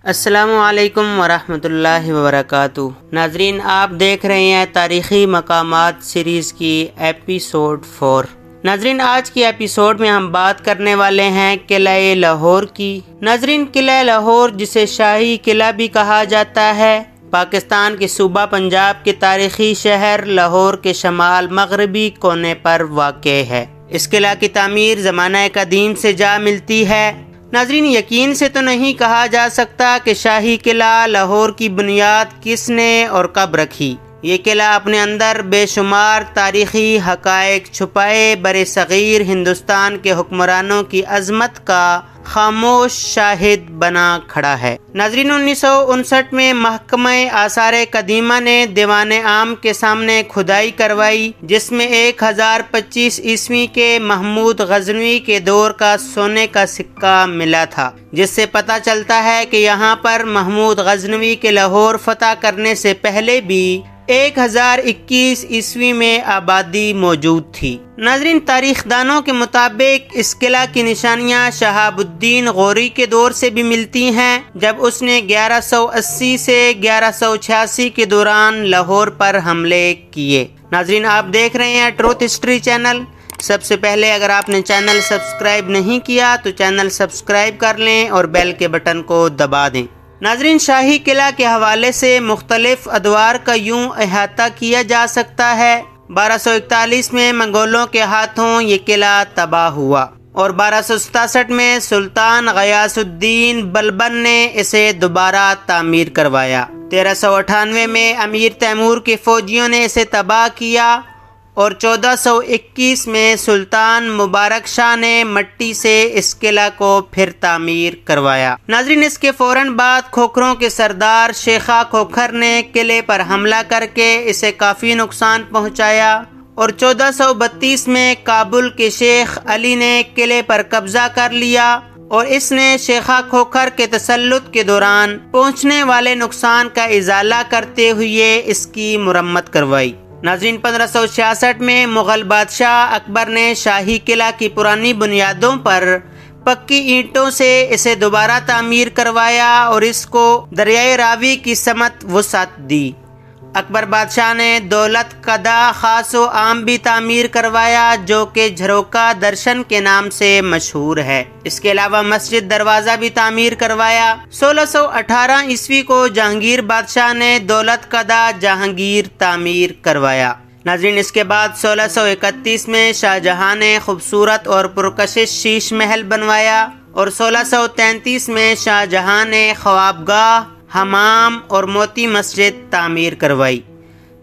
السلام علیکم ورحمۃ اللہ وبرکاتہ۔ ناظرین، آپ دیکھ رہے ہیں تاریخی مقامات سیریز کی ایپیسوڈ 4۔ ناظرین، آج کی ایپیسوڈ میں ہم بات کرنے والے ہیں قلعہ لاہور کی۔ ناظرین، قلعہ لاہور، جسے شاہی قلعہ بھی کہا جاتا ہے، پاکستان کے صوبہ پنجاب کے تاریخی شہر لاہور کے شمال مغربی کونے پر واقع ہے۔ اس قلعہ کی تعمیر زمانہ قدیم سے جا ملتی ہے۔ ناظرین، یقین سے تو نہیں کہا جا سکتا کہ شاہی قلعہ لاہور کی بنیاد کس نے اور کب رکھی۔ یہ قلعہ اپنے اندر بے شمار تاریخی حقائق چھپائے برصغیر ہندوستان کے حکمرانوں کی عظمت کا خاموش شاہد بنا کھڑا ہے۔ ناظرین، 1959 میں محکمہ آثار قدیمہ نے دیوان عام کے سامنے کھدائی کروائی، جس میں 1025 عیسوی کے محمود غزنوی کے دور کا سونے کا سکہ ملا تھا، جس سے پتہ چلتا ہے کہ یہاں پر محمود غزنوی کے لاہور فتح کرنے سے پہلے بھی 1021 عیسوی میں آبادی موجود تھی۔ ناظرین، تاریخ دانوں کے مطابق اس قلعہ کی نشانیاں شہاب الدین غوری کے دور سے بھی ملتی ہیں، جب اس نے 1180 سے 1186 کے دوران لاہور پر حملے کیے۔ ناظرین، آپ دیکھ رہے ہیں ٹروتھ ہسٹری چینل۔ سب سے پہلے اگر آپ نے چینل سبسکرائب نہیں کیا تو چینل سبسکرائب کر لیں اور بیل کے بٹن کو دبا دیں۔ ناظرین، شاہی قلعہ کے حوالے سے مختلف ادوار کا یوں احاطہ کیا جا سکتا ہے۔ 1241 میں منگولوں کے ہاتھوں یہ قلعہ تباہ ہوا اور 1267 میں سلطان غیاث الدین بلبن نے اسے دوبارہ تعمیر کروایا۔ 1398 میں امیر تیمور کے فوجیوں نے اسے تباہ کیا اور 1421 میں سلطان مبارک شاہ نے مٹی سے اس قلعہ کو پھر تعمیر کروایا۔ ناظرین، اس کے فوراً بعد کھوکھروں کے سردار شیخا کھوکھر نے قلعے پر حملہ کر کے اسے کافی نقصان پہنچایا اور 1432 میں کابل کے شیخ علی نے قلعے پر قبضہ کر لیا اور اس نے شیخا کھوکھر کے تسلط کے دوران پہنچنے والے نقصان کا ازالہ کرتے ہوئے اس کی مرمت کروائی۔ ناظرین، 1566 میں مغل بادشاہ اکبر نے شاہی قلعہ کی پرانی بنیادوں پر پکی اینٹوں سے اسے دوبارہ تعمیر کروایا اور اس کو دریائے راوی کی سمت وسعت دی۔ اکبر بادشاہ نے دولت قدا خاص و عام بھی تعمیر کروایا، جو کہ جھروکا درشن کے نام سے مشہور ہے۔ اس کے علاوہ مسجد دروازہ بھی تعمیر کروایا۔ 1618 عیسوی کو جہانگیر بادشاہ نے دولت قدا جہانگیر تعمیر کروایا۔ ناظرین، اس کے بعد 1631 میں شاہ جہاں نے خوبصورت اور پرکشش شیش محل بنوایا اور 1633 میں شاہ جہاں نے خوابگاہ، حمام اور موتی مسجد تعمیر کروائی،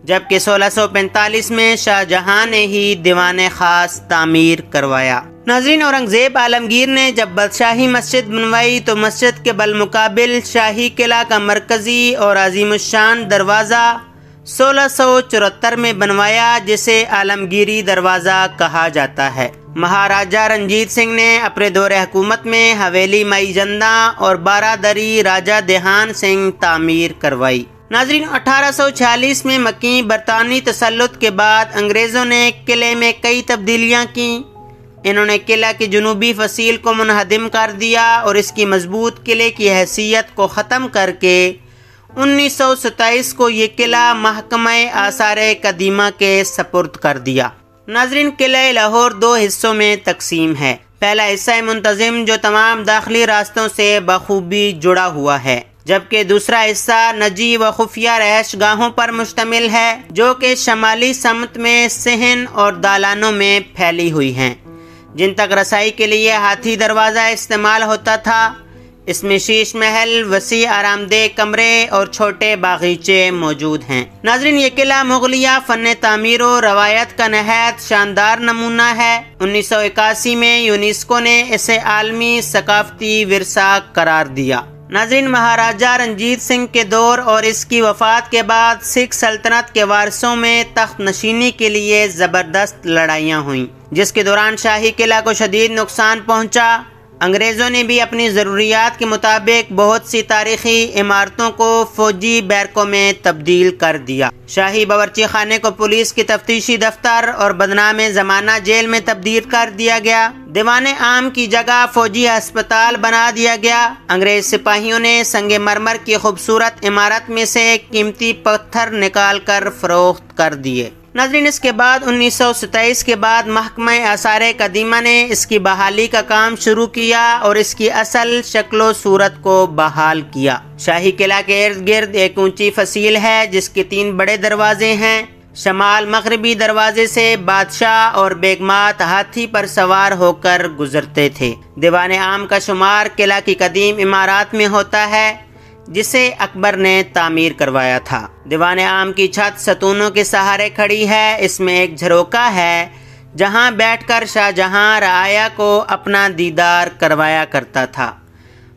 جبکہ 1645 میں شاہ جہاں نے ہی دیوان خاص تعمیر کروایا۔ ناظرین، اورنگزیب عالمگیر نے جب بادشاہی مسجد بنوائی تو مسجد کے بالمقابل شاہی قلعہ کا مرکزی اور عظیم الشان دروازہ 1674 میں بنوایا، جسے عالمگیری دروازہ کہا جاتا ہے۔ مہاراجہ رنجیت سنگھ نے اپنے دور حکومت میں حویلی مائی جندہ اور بارادری راجہ دہان سنگھ تعمیر کروائی۔ ناظرین، 1846 میں مکیں برطانوی تسلط کے بعد انگریزوں نے قلعے میں کئی تبدیلیاں کیں۔ انہوں نے قلعہ کی جنوبی فصیل کو منہدم کر دیا اور اس کی مضبوط قلعے کی حیثیت کو ختم کر کے 1927 کو یہ قلعہ محکمہ آثار قدیمہ کے سپرد کر دیا۔ ناظرین، قلعہ لاہور 2 حصوں میں تقسیم ہے۔ پہلا حصہ منتظم جو تمام داخلی راستوں سے بخوبی جڑا ہوا ہے، جبکہ دوسرا حصہ نجی و خفیہ رہائش گاہوں پر مشتمل ہے، جو کہ شمالی سمت میں صحن اور دالانوں میں پھیلی ہوئی ہیں، جن تک رسائی کے لیے ہاتھی دروازہ استعمال ہوتا تھا۔ اس میں شیش محل، وسیع آرام دہ کمرے اور چھوٹے باغیچے موجود ہیں۔ ناظرین، یہ قلعہ مغلیہ فن تعمیر و روایت کا نہایت شاندار نمونہ ہے۔ 1981 میں یونیسکو نے اسے عالمی ثقافتی ورثہ قرار دیا۔ ناظرین، مہاراجہ رنجیت سنگھ کے دور اور اس کی وفات کے بعد سکھ سلطنت کے وارثوں میں تخت نشینی کے لیے زبردست لڑائیاں ہوئیں، جس کے دوران شاہی قلعہ کو شدید نقصان پہنچا۔ انگریزوں نے بھی اپنی ضروریات کے مطابق بہت سی تاریخی عمارتوں کو فوجی بیرکوں میں تبدیل کر دیا۔ شاہی باورچی خانے کو پولیس کی تفتیشی دفتر اور بدنام زمانہ جیل میں تبدیل کر دیا گیا۔ دیوان عام کی جگہ فوجی ہسپتال بنا دیا گیا۔ انگریز سپاہیوں نے سنگ مرمر کی خوبصورت عمارت میں سے قیمتی پتھر نکال کر فروخت کر دیے۔ ناظرین، اس کے بعد 1927 کے بعد محکمہ آثار قدیمہ نے اس کی بحالی کا کام شروع کیا اور اس کی اصل شکل و صورت کو بحال کیا۔ شاہی قلعہ کے ارد گرد ایک اونچی فصیل ہے جس کے 3 بڑے دروازے ہیں۔ شمال مغربی دروازے سے بادشاہ اور بیگمات ہاتھی پر سوار ہو کر گزرتے تھے۔ دیوان عام کا شمار قلعہ کی قدیم عمارات میں ہوتا ہے جسے اکبر نے تعمیر کروایا تھا۔ دیوان عام کی چھت ستونوں کے سہارے کھڑی ہے۔ اس میں ایک جھروکا ہے جہاں بیٹھ کر شاہ جہاں رعایا کو اپنا دیدار کروایا کرتا تھا۔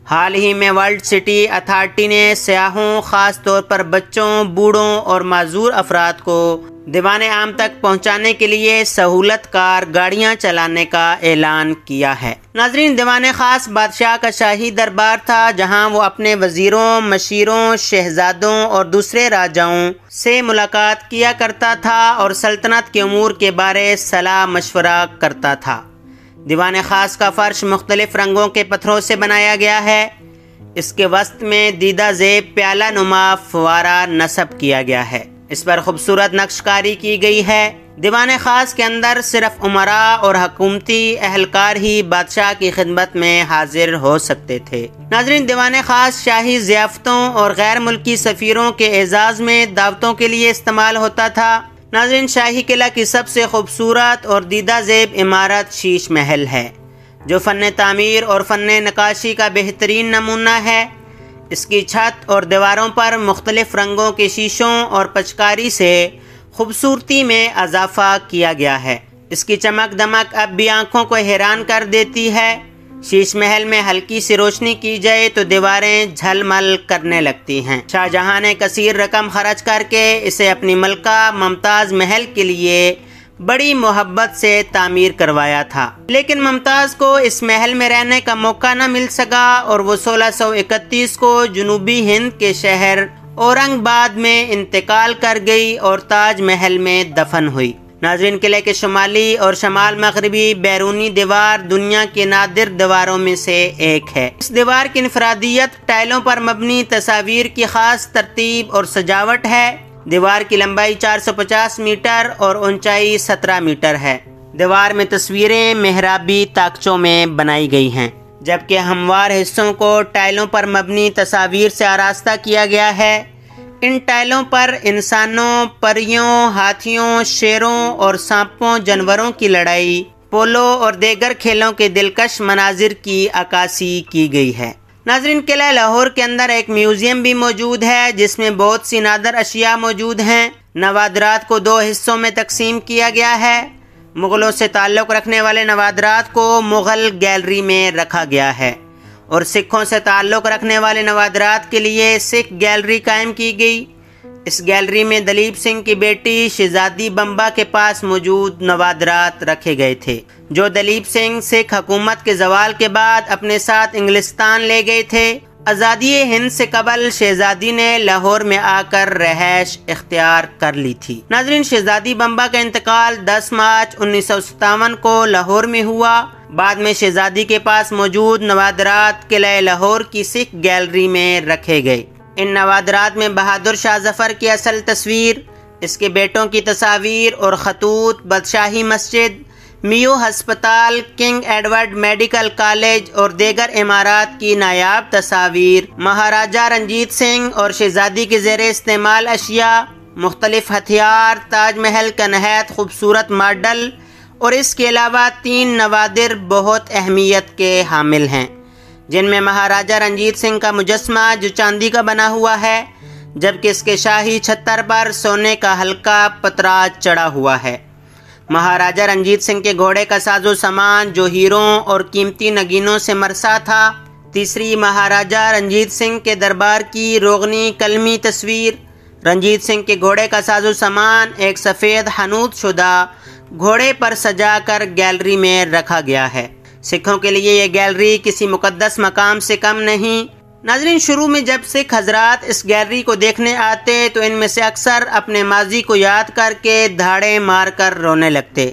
حال ہی میں ورلڈ سٹی اتھارٹی نے سیاحوں، خاص طور پر بچوں، بوڑھوں اور معذور افراد کو دیوان عام تک پہنچانے کے لیے سہولت کار گاڑیاں چلانے کا اعلان کیا ہے۔ ناظرین، دیوان خاص بادشاہ کا شاہی دربار تھا جہاں وہ اپنے وزیروں، مشیروں، شہزادوں اور دوسرے راجاؤں سے ملاقات کیا کرتا تھا اور سلطنت کے امور کے بارے صلاح مشورہ کرتا تھا۔ دیوان خاص کا فرش مختلف رنگوں کے پتھروں سے بنایا گیا ہے۔ اس کے وسط میں دیدہ زیب پیالہ نما فوارہ نصب کیا گیا ہے۔ اس پر خوبصورت نقش کاری کی گئی ہے۔ دیوان خاص کے اندر صرف امراء اور حکومتی اہلکار ہی بادشاہ کی خدمت میں حاضر ہو سکتے تھے۔ ناظرین، دیوان خاص شاہی ضیافتوں اور غیر ملکی سفیروں کے اعزاز میں دعوتوں کے لیے استعمال ہوتا تھا۔ ناظرین، شاہی قلعہ کی سب سے خوبصورت اور دیدہ زیب عمارت شیش محل ہے جو فن تعمیر اور فن نقاشی کا بہترین نمونہ ہے۔ اس کی چھت اور دیواروں پر مختلف رنگوں کے شیشوں اور پچکاری سے خوبصورتی میں اضافہ کیا گیا ہے۔ اس کی چمک دمک اب بھی آنکھوں کو حیران کر دیتی ہے۔ شیش محل میں ہلکی سی روشنی کی جائے تو دیواریں جھلمل کرنے لگتی ہیں۔ شاہ جہاں نے کثیر رقم خرچ کر کے اسے اپنی ملکہ ممتاز محل کے لیے بڑی محبت سے تعمیر کروایا تھا، لیکن ممتاز کو اس محل میں رہنے کا موقع نہ مل سکا اور وہ 1631 کو جنوبی ہند کے شہر اورنگ آباد میں انتقال کر گئی اور تاج محل میں دفن ہوئی۔ ناظرین، قلعے کے شمالی اور شمال مغربی بیرونی دیوار دنیا کی نادر دیواروں میں سے ایک ہے۔ اس دیوار کی انفرادیت ٹائلوں پر مبنی تصاویر کی خاص ترتیب اور سجاوٹ ہے۔ دیوار کی لمبائی 450 میٹر اور اونچائی 17 میٹر ہے۔ دیوار میں تصویریں محرابی طاقچوں میں بنائی گئی ہیں، جبکہ ہموار حصوں کو ٹائلوں پر مبنی تصاویر سے آراستہ کیا گیا ہے۔ ان ٹائلوں پر انسانوں، پریوں، ہاتھیوں، شیروں اور سانپوں جانوروں کی لڑائی، پولو اور دیگر کھیلوں کے دلکش مناظر کی عکاسی کی گئی ہے۔ ناظرین، قلعہ لاہور کے اندر ایک میوزیم بھی موجود ہے جس میں بہت سی نادر اشیاء موجود ہیں۔ نوادرات کو 2 حصوں میں تقسیم کیا گیا ہے۔ مغلوں سے تعلق رکھنے والے نوادرات کو مغل گیلری میں رکھا گیا ہے اور سکھوں سے تعلق رکھنے والے نوادرات کے لیے سکھ گیلری قائم کی گئی۔ اس گیلری میں دلیپ سنگھ کی بیٹی شہزادی بمبا کے پاس موجود نوادرات رکھے گئے تھے جو دلیپ سنگھ سکھ حکومت کے زوال کے بعد اپنے ساتھ انگلستان لے گئے تھے۔ آزادی ہند سے قبل شہزادی نے لاہور میں آ کر رہائش اختیار کر لی تھی۔ ناظرین، شہزادی بمبا کا انتقال 10 مارچ 1957 کو لاہور میں ہوا۔ بعد میں شہزادی کے پاس موجود نوادرات قلعہ لاہور کی سکھ گیلری میں رکھے گئے۔ ان نوادرات میں بہادر شاہ ظفر کی اصل تصویر، اس کے بیٹوں کی تصاویر اور خطوط، بادشاہی مسجد، میو ہسپتال، کنگ ایڈورڈ میڈیکل کالج اور دیگر عمارات کی نایاب تصاویر، مہاراجہ رنجیت سنگھ اور شہزادی کے زیر استعمال اشیاء، مختلف ہتھیار، تاج محل کا نہایت خوبصورت ماڈل اور اس کے علاوہ 3 نوادر بہت اہمیت کے حامل ہیں، جن میں مہاراجہ رنجیت سنگھ کا مجسمہ جو چاندی کا بنا ہوا ہے، جبکہ اس کے شاہی چھتر پر سونے کا ہلکا پترا چڑھا ہوا ہے۔ مہاراجہ رنجیت سنگھ کے گھوڑے کا ساز و سامان جو ہیروں اور قیمتی نگینوں سے مرصع تھا۔ تیسری، مہاراجہ رنجیت سنگھ کے دربار کی روغنی قلمی تصویر۔ رنجیت سنگھ کے گھوڑے کا ساز و سامان ایک سفید حنوط شدہ گھوڑے پر سجا کر گیلری میں رکھا گیا ہے۔ سکھوں کے لیے یہ گیلری کسی مقدس مقام سے کم نہیں۔ ناظرین، شروع میں جب سکھ حضرات اس گیلری کو دیکھنے آتے تو ان میں سے اکثر اپنے ماضی کو یاد کر کے دھاڑے مار کر رونے لگتے۔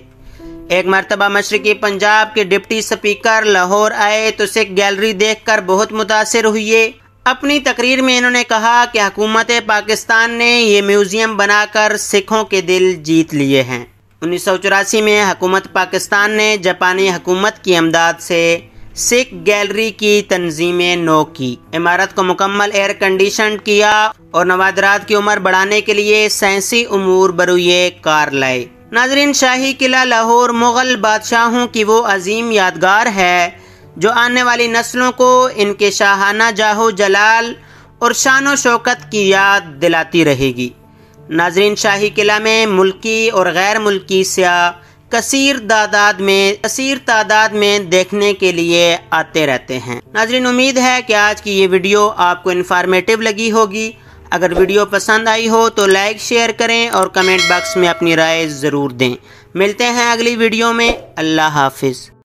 ایک مرتبہ مشرقی پنجاب کے ڈپٹی سپیکر لاہور آئے تو سکھ گیلری دیکھ کر بہت متاثر ہوئے۔ اپنی تقریر میں انہوں نے کہا کہ حکومت پاکستان نے یہ میوزیم بنا کر سکھوں کے دل جیت لیے ہیں۔ 1984 میں حکومت پاکستان نے جاپانی حکومت کی امداد سے سکھ گیلری کی تنظیم نو کی، عمارت کو مکمل ایئر کنڈیشنڈ کیا اور نوادرات کی عمر بڑھانے کے لیے سائنسی امور بروئے کار لائے۔ ناظرین، شاہی قلعہ لاہور مغل بادشاہوں کی وہ عظیم یادگار ہے جو آنے والی نسلوں کو ان کے شاہانہ جاہو جلال اور شان و شوکت کی یاد دلاتی رہے گی۔ ناظرین، شاہی قلعہ میں ملکی اور غیر ملکی سیاح کثیر تعداد میں دیکھنے کے لیے آتے رہتے ہیں۔ ناظرین، امید ہے کہ آج کی یہ ویڈیو آپ کو انفارمیٹیو لگی ہوگی۔ اگر ویڈیو پسند آئی ہو تو لائک شیئر کریں اور کمنٹ باکس میں اپنی رائے ضرور دیں۔ ملتے ہیں اگلی ویڈیو میں۔ اللہ حافظ۔